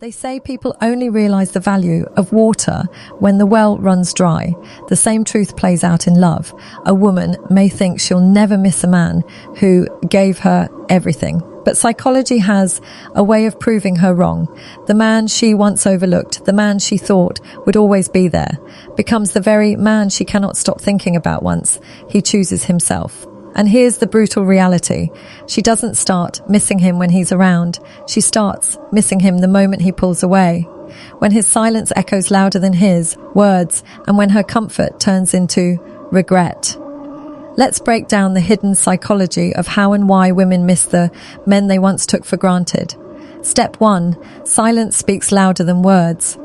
They say people only realize the value of water when the well runs dry. The same truth plays out in love. A woman may think she'll never miss a man who gave her everything, but psychology has a way of proving her wrong. The man she once overlooked, the man she thought would always be there, becomes the very man she cannot stop thinking about once he chooses himself. And here's the brutal reality. She doesn't start missing him when he's around. She starts missing him the moment he pulls away. When his silence echoes louder than his words, and when her comfort turns into regret. Let's break down the hidden psychology of how and why women miss the men they once took for granted. Step 1. Silence speaks louder than words.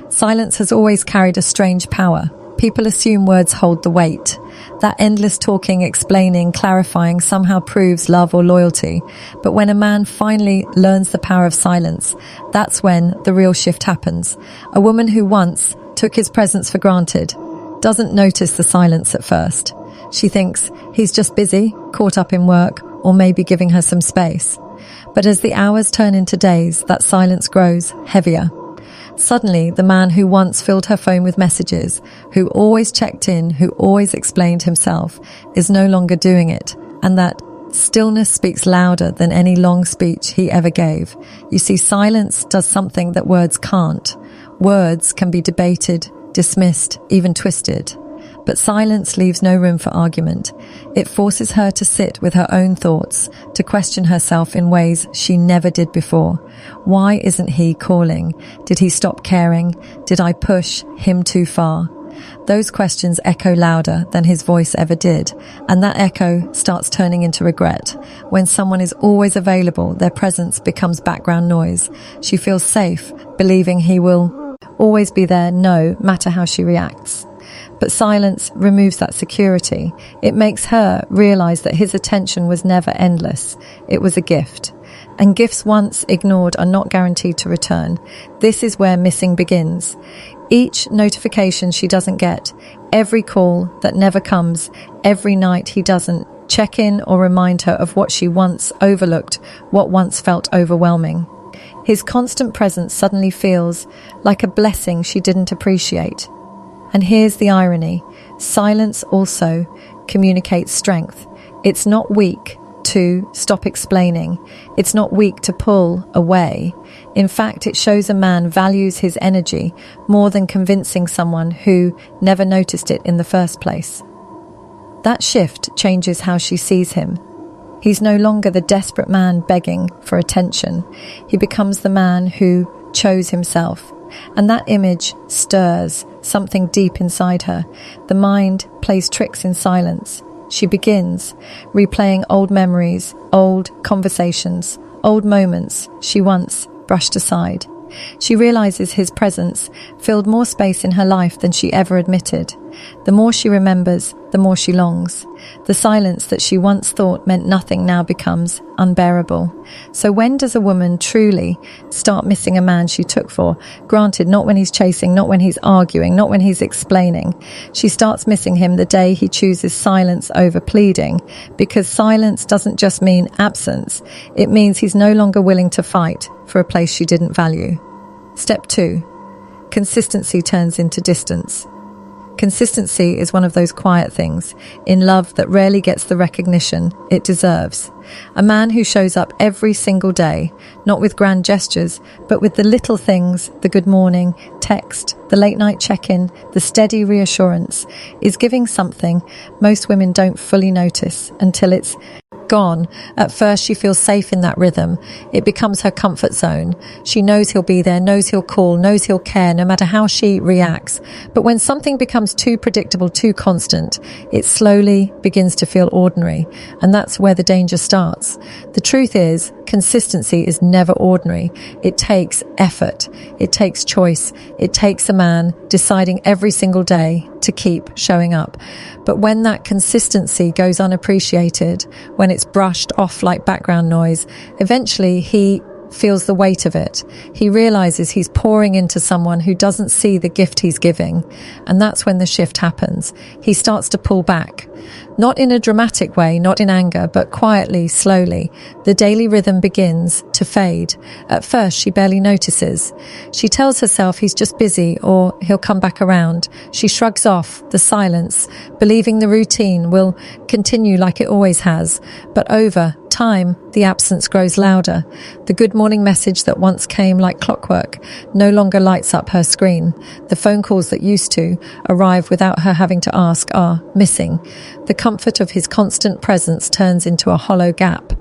Silence has always carried a strange power. People assume words hold the weight. That endless talking, explaining, clarifying somehow proves love or loyalty. But when a man finally learns the power of silence, that's when the real shift happens. A woman who once took his presence for granted doesn't notice the silence at first. She thinks he's just busy, caught up in work, or maybe giving her some space. But as the hours turn into days, that silence grows heavier. Suddenly, the man who once filled her phone with messages, who always checked in, who always explained himself, is no longer doing it, and that stillness speaks louder than any long speech he ever gave. You see, silence does something that words can't. Words can be debated, dismissed, even twisted. But silence leaves no room for argument. It forces her to sit with her own thoughts, to question herself in ways she never did before. Why isn't he calling? Did he stop caring? Did I push him too far? Those questions echo louder than his voice ever did, and that echo starts turning into regret. When someone is always available, their presence becomes background noise. She feels safe, believing he will always be there, no matter how she reacts. But silence removes that security. It makes her realize that his attention was never endless. It was a gift. And gifts once ignored are not guaranteed to return. This is where missing begins. Each notification she doesn't get, every call that never comes, every night he doesn't check in or remind her of what she once overlooked, what once felt overwhelming. His constant presence suddenly feels like a blessing she didn't appreciate. And here's the irony. Silence also communicates strength. It's not weak to stop explaining. It's not weak to pull away. In fact, it shows a man values his energy more than convincing someone who never noticed it in the first place. That shift changes how she sees him. He's no longer the desperate man begging for attention. He becomes the man who chose himself. And that image stirs something deep inside her. The mind plays tricks in silence. She begins replaying old memories, old conversations, old moments she once brushed aside. She realizes his presence filled more space in her life than she ever admitted. The more she remembers, the more she longs. The silence that she once thought meant nothing now becomes unbearable. So when does a woman truly start missing a man she took for granted? Not when he's chasing, not when he's arguing, not when he's explaining. She starts missing him the day he chooses silence over pleading, because silence doesn't just mean absence. It means he's no longer willing to fight for a place she didn't value. Step 2. Consistency turns into distance. Consistency is one of those quiet things in love that rarely gets the recognition it deserves. A man who shows up every single day, not with grand gestures, but with the little things, the good morning text, the late night check-in, the steady reassurance, is giving something most women don't fully notice until it's gone. At first, she feels safe in that rhythm. It becomes her comfort zone. She knows he'll be there, knows he'll call, knows he'll care, no matter how she reacts. But when something becomes too predictable, too constant, it slowly begins to feel ordinary. And that's where the danger starts. The truth is, consistency is never ordinary. It takes effort. It takes choice. It takes a man deciding every single day to keep showing up. But when that consistency goes unappreciated, when it's brushed off like background noise, eventually he feels the weight of it. He realizes he's pouring into someone who doesn't see the gift he's giving. And that's when the shift happens. He starts to pull back. Not in a dramatic way, not in anger, but quietly, slowly. The daily rhythm begins to fade. At first, she barely notices. She tells herself he's just busy or he'll come back around. She shrugs off the silence, believing the routine will continue like it always has. But over time, the absence grows louder. The good morning message that once came like clockwork no longer lights up her screen. The phone calls that used to arrive without her having to ask are missing. The comfort of his constant presence turns into a hollow gap.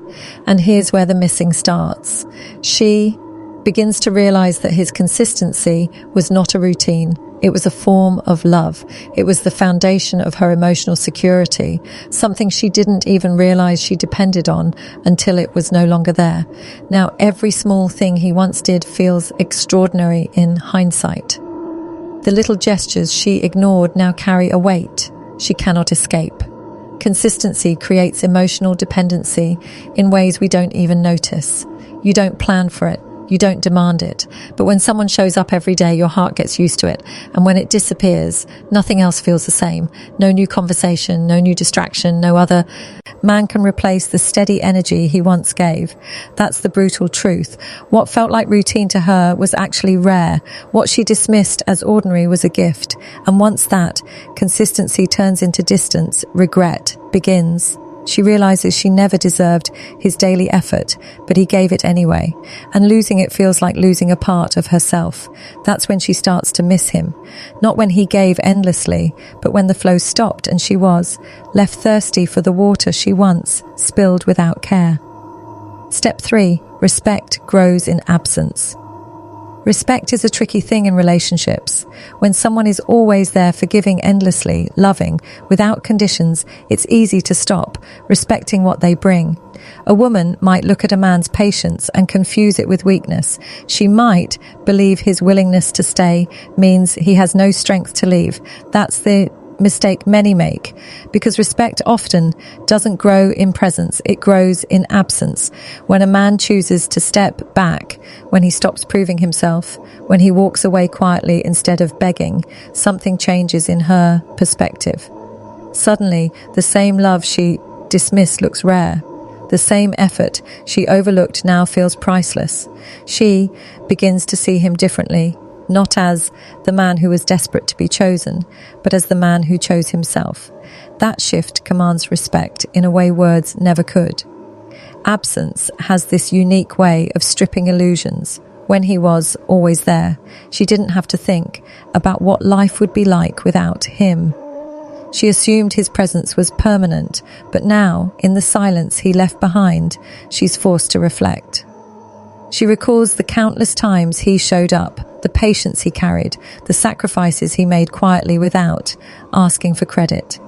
And here's where the missing starts. She begins to realize that his consistency was not a routine. It was a form of love. It was the foundation of her emotional security, something she didn't even realize she depended on until it was no longer there. Now, every small thing he once did feels extraordinary in hindsight. The little gestures she ignored now carry a weight she cannot escape. Consistency creates emotional dependency in ways we don't even notice. You don't plan for it. You don't demand it. But when someone shows up every day, your heart gets used to it. And when it disappears, nothing else feels the same. No new conversation, no new distraction, no other man can replace the steady energy he once gave. That's the brutal truth. What felt like routine to her was actually rare. What she dismissed as ordinary was a gift. And once that consistency turns into distance, regret begins. She realizes she never deserved his daily effort, but he gave it anyway. And losing it feels like losing a part of herself. That's when she starts to miss him. Not when he gave endlessly, but when the flow stopped and she was left thirsty for the water she once spilled without care. Step 3. Respect grows in absence. Respect is a tricky thing in relationships. When someone is always there, forgiving endlessly, loving, without conditions, it's easy to stop respecting what they bring. A woman might look at a man's patience and confuse it with weakness. She might believe his willingness to stay means he has no strength to leave. That's the mistake many make, because respect often doesn't grow in presence, it grows in absence. When a man chooses to step back, when he stops proving himself, when he walks away quietly instead of begging, something changes in her perspective. Suddenly, the same love she dismissed looks rare. The same effort she overlooked now feels priceless. She begins to see him differently, not as the man who was desperate to be chosen, but as the man who chose himself. That shift commands respect in a way words never could. Absence has this unique way of stripping illusions. When he was always there, she didn't have to think about what life would be like without him. She assumed his presence was permanent, but now, in the silence he left behind, she's forced to reflect. She recalls the countless times he showed up, the patience he carried, the sacrifices he made quietly without asking for credit.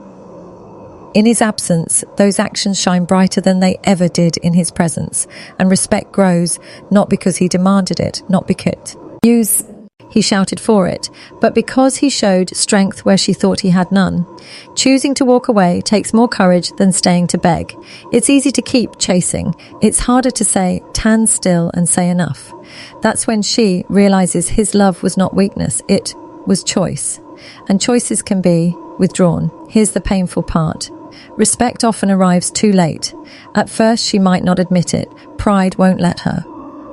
In his absence, those actions shine brighter than they ever did in his presence, and respect grows not because he demanded it, not because he shouted for it, but because he showed strength where she thought he had none. Choosing to walk away takes more courage than staying to beg. It's easy to keep chasing. It's harder to say, stand still and say enough. That's when she realizes his love was not weakness, it was choice. And choices can be withdrawn. Here's the painful part. Respect often arrives too late. At first, she might not admit it. Pride won't let her.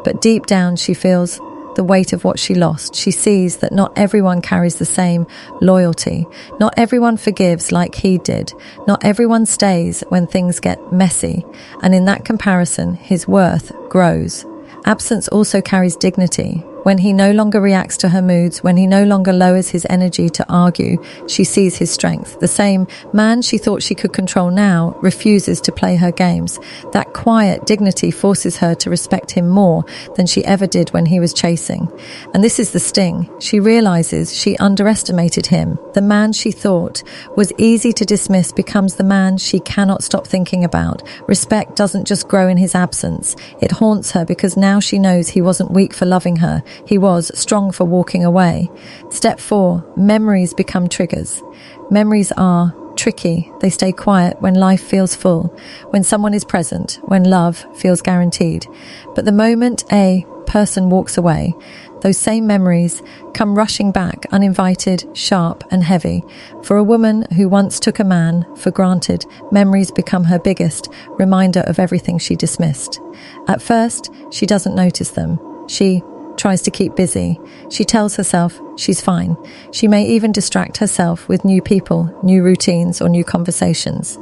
But deep down, she feels the weight of what she lost. She sees that not everyone carries the same loyalty. Not everyone forgives like he did. Not everyone stays when things get messy. And in that comparison, his worth grows. Absence also carries dignity. When he no longer reacts to her moods, when he no longer lowers his energy to argue, she sees his strength. The same man she thought she could control now refuses to play her games. That quiet dignity forces her to respect him more than she ever did when he was chasing. And this is the sting. She realizes she underestimated him. The man she thought was easy to dismiss becomes the man she cannot stop thinking about. Respect doesn't just grow in his absence. It haunts her because now she knows he wasn't weak for loving her. He was strong for walking away. Step 4, memories become triggers. Memories are tricky. They stay quiet when life feels full, when someone is present, when love feels guaranteed. But the moment a person walks away, those same memories come rushing back, uninvited, sharp and heavy. For a woman who once took a man for granted, memories become her biggest reminder of everything she dismissed. At first, she doesn't notice them. She tries to keep busy. She tells herself she's fine. She may even distract herself with new people, new routines, or new conversations.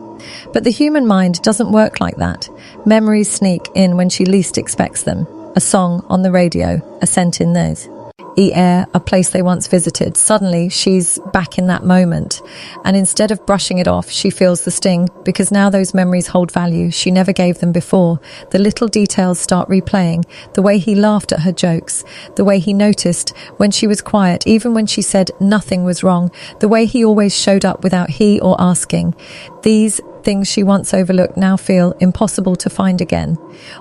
But the human mind doesn't work like that. Memories sneak in when she least expects them. A song on the radio, a scent in theirs, air, a place they once visited. Suddenly, she's back in that moment. And instead of brushing it off, she feels the sting, because now those memories hold value she never gave them before. The little details start replaying. The way he laughed at her jokes. The way he noticed when she was quiet, even when she said nothing was wrong. The way he always showed up without he or asking. These things she once overlooked now feel impossible to find again.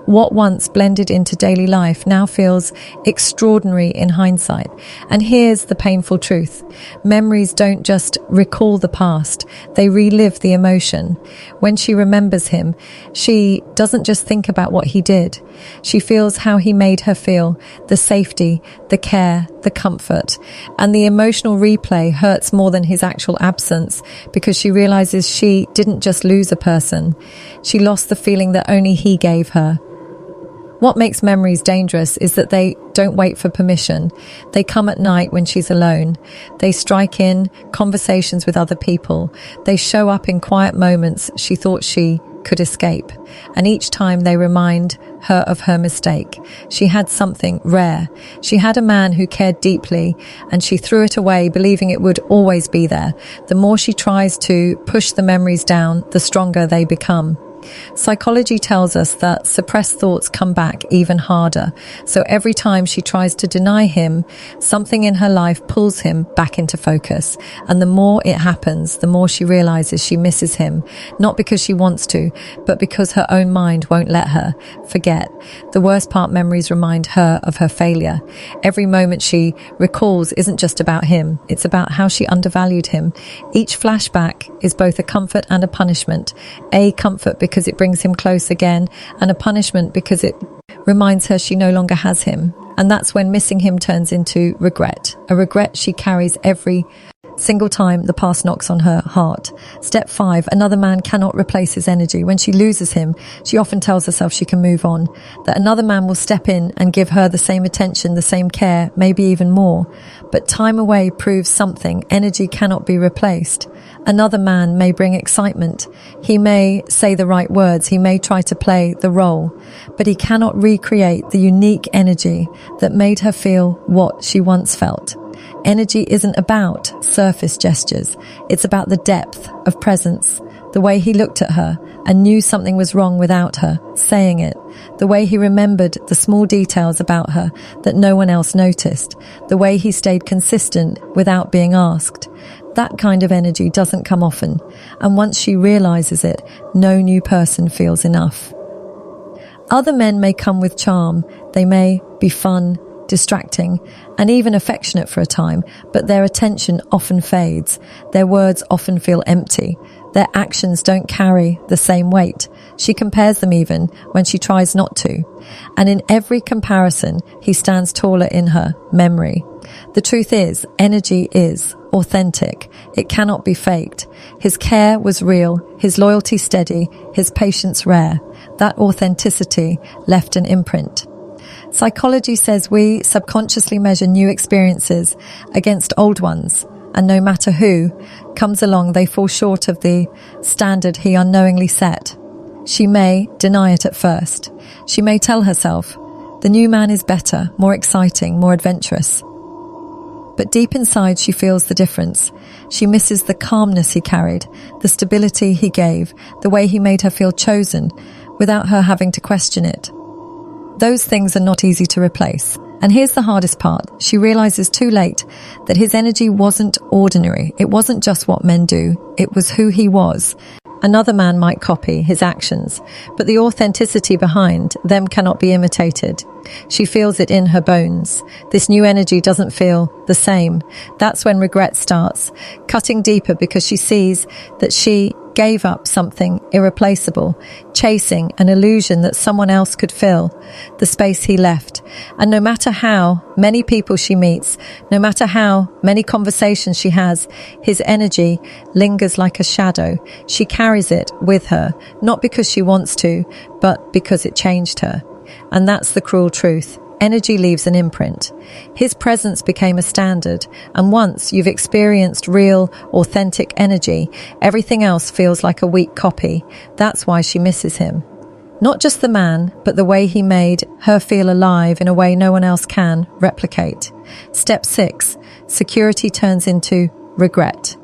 What once blended into daily life now feels extraordinary in hindsight. And here's the painful truth. Memories don't just recall the past, they relive the emotion. When she remembers him, she doesn't just think about what he did. She feels how he made her feel, the safety, the care, the comfort. And the emotional replay hurts more than his actual absence, because she realizes she didn't just lose a person. She lost the feeling that only he gave her. What makes memories dangerous is that they don't wait for permission. They come at night when she's alone. They strike in conversations with other people. They show up in quiet moments she thought she could escape. And each time they remind her of her mistake. She had something rare. She had a man who cared deeply, and she threw it away, believing it would always be there. The more she tries to push the memories down, the stronger they become. Psychology tells us that suppressed thoughts come back even harder. So every time she tries to deny him, something in her life pulls him back into focus. And the more it happens, the more she realizes she misses him, not because she wants to, but because her own mind won't let her forget. The worst part, memories remind her of her failure. Every moment she recalls isn't just about him, it's about how she undervalued him. Each flashback is both a comfort and a punishment. A comfort because it brings him close again, and a punishment because it reminds her she no longer has him. And that's when missing him turns into regret, a regret she carries every single time the past knocks on her heart. Step 5, another man cannot replace his energy. When she loses him, she often tells herself she can move on, that another man will step in and give her the same attention, the same care, maybe even more. But time away proves something. Energy cannot be replaced. Another man may bring excitement. He may say the right words. He may try to play the role, but he cannot recreate the unique energy that made her feel what she once felt. Energy isn't about surface gestures. It's about the depth of presence. The way he looked at her and knew something was wrong without her saying it. The way he remembered the small details about her that no one else noticed. The way he stayed consistent without being asked. That kind of energy doesn't come often. And once she realizes it, no new person feels enough. Other men may come with charm. They may be fun, distracting, and even affectionate for a time, but their attention often fades. Their words often feel empty. Their actions don't carry the same weight. She compares them even when she tries not to. And in every comparison, he stands taller in her memory. The truth is, energy is authentic. It cannot be faked. His care was real, his loyalty steady, his patience rare. That authenticity left an imprint. Psychology says we subconsciously measure new experiences against old ones, and no matter who comes along, they fall short of the standard he unknowingly set. She may deny it at first. She may tell herself, the new man is better, more exciting, more adventurous. But deep inside, she feels the difference. She misses the calmness he carried, the stability he gave, the way he made her feel chosen without her having to question it. Those things are not easy to replace. And here's the hardest part. She realizes too late that his energy wasn't ordinary. It wasn't just what men do. It was who he was. Another man might copy his actions, but the authenticity behind them cannot be imitated. She feels it in her bones. This new energy doesn't feel the same. That's when regret starts, cutting deeper because she sees that she gave up something irreplaceable, chasing an illusion that someone else could fill the space he left. And no matter how many people she meets, no matter how many conversations she has, his energy lingers like a shadow. She carries it with her, not because she wants to, but because it changed her. And that's the cruel truth. Energy leaves an imprint. His presence became a standard, and once you've experienced real, authentic energy, everything else feels like a weak copy. That's why she misses him. Not just the man, but the way he made her feel alive in a way no one else can replicate. Step 6. Security turns into regret.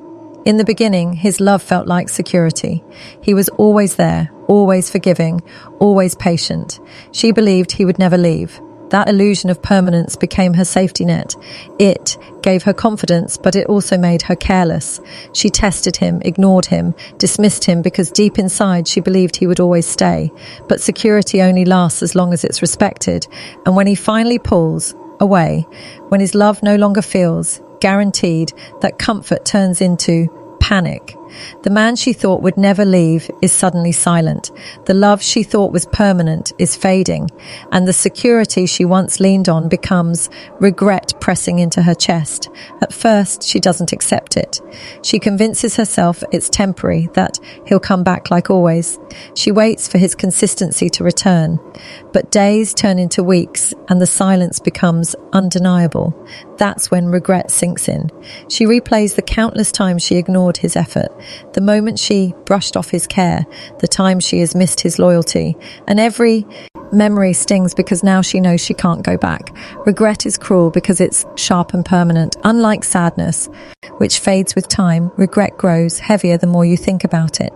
In the beginning, his love felt like security. He was always there, always forgiving, always patient. She believed he would never leave. That illusion of permanence became her safety net. It gave her confidence, but it also made her careless. She tested him, ignored him, dismissed him because deep inside she believed he would always stay. But security only lasts as long as it's respected. And when he finally pulls away, when his love no longer feels guaranteed, that comfort turns into panic. The man she thought would never leave is suddenly silent. The love she thought was permanent is fading, and the security she once leaned on becomes regret pressing into her chest. At first, she doesn't accept it. She convinces herself it's temporary, that he'll come back like always. She waits for his consistency to return, but days turn into weeks, and the silence becomes undeniable. That's when regret sinks in. She replays the countless times she ignored his effort, the moment she brushed off his care, the time she has missed his loyalty, and every memory stings because now she knows she can't go back. Regret is cruel because it's sharp and permanent. Unlike sadness, which fades with time, regret grows heavier the more you think about it.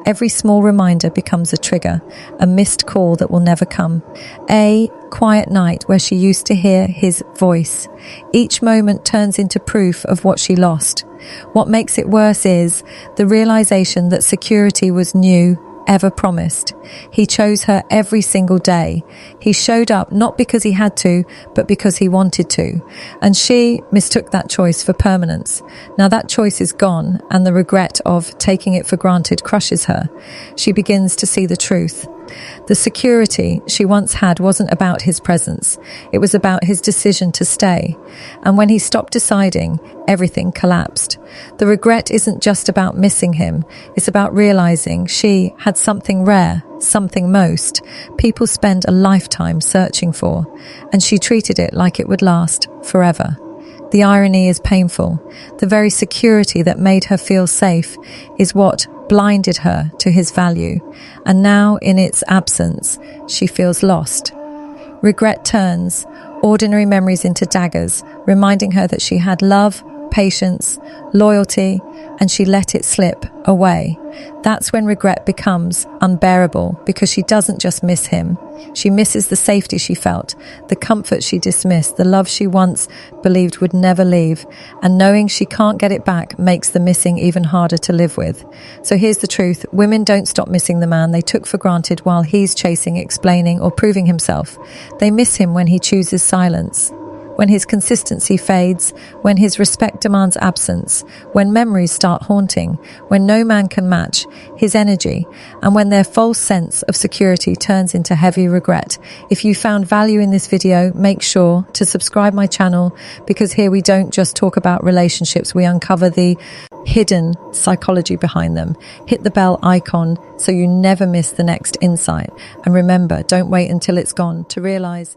Every small reminder becomes a trigger, a missed call that will never come. A quiet night where she used to hear his voice. Each moment turns into proof of what she lost. What makes it worse is the realization that security was new, ever promised. He chose her every single day. He showed up not because he had to, but because he wanted to. And she mistook that choice for permanence. Now that choice is gone, and the regret of taking it for granted crushes her. She begins to see the truth. The security she once had wasn't about his presence. It was about his decision to stay. And when he stopped deciding, everything collapsed. The regret isn't just about missing him. It's about realizing she had something rare, something most people spend a lifetime searching for, and she treated it like it would last forever. The irony is painful. The very security that made her feel safe is what blinded her to his value, and now in its absence, she feels lost. Regret turns ordinary memories into daggers, reminding her that she had love, patience, loyalty, and she let it slip away. That's when regret becomes unbearable, because she doesn't just miss him. She misses the safety she felt, the comfort she dismissed, the love she once believed would never leave. And knowing she can't get it back makes the missing even harder to live with. So here's the truth. Women don't stop missing the man they took for granted while he's chasing, explaining, or proving himself. They miss him when he chooses silence, when his consistency fades, when his respect demands absence, when memories start haunting, when no man can match his energy, and when their false sense of security turns into heavy regret. If you found value in this video, make sure to subscribe my channel, because here we don't just talk about relationships, we uncover the hidden psychology behind them. Hit the bell icon so you never miss the next insight. And remember, don't wait until it's gone to realize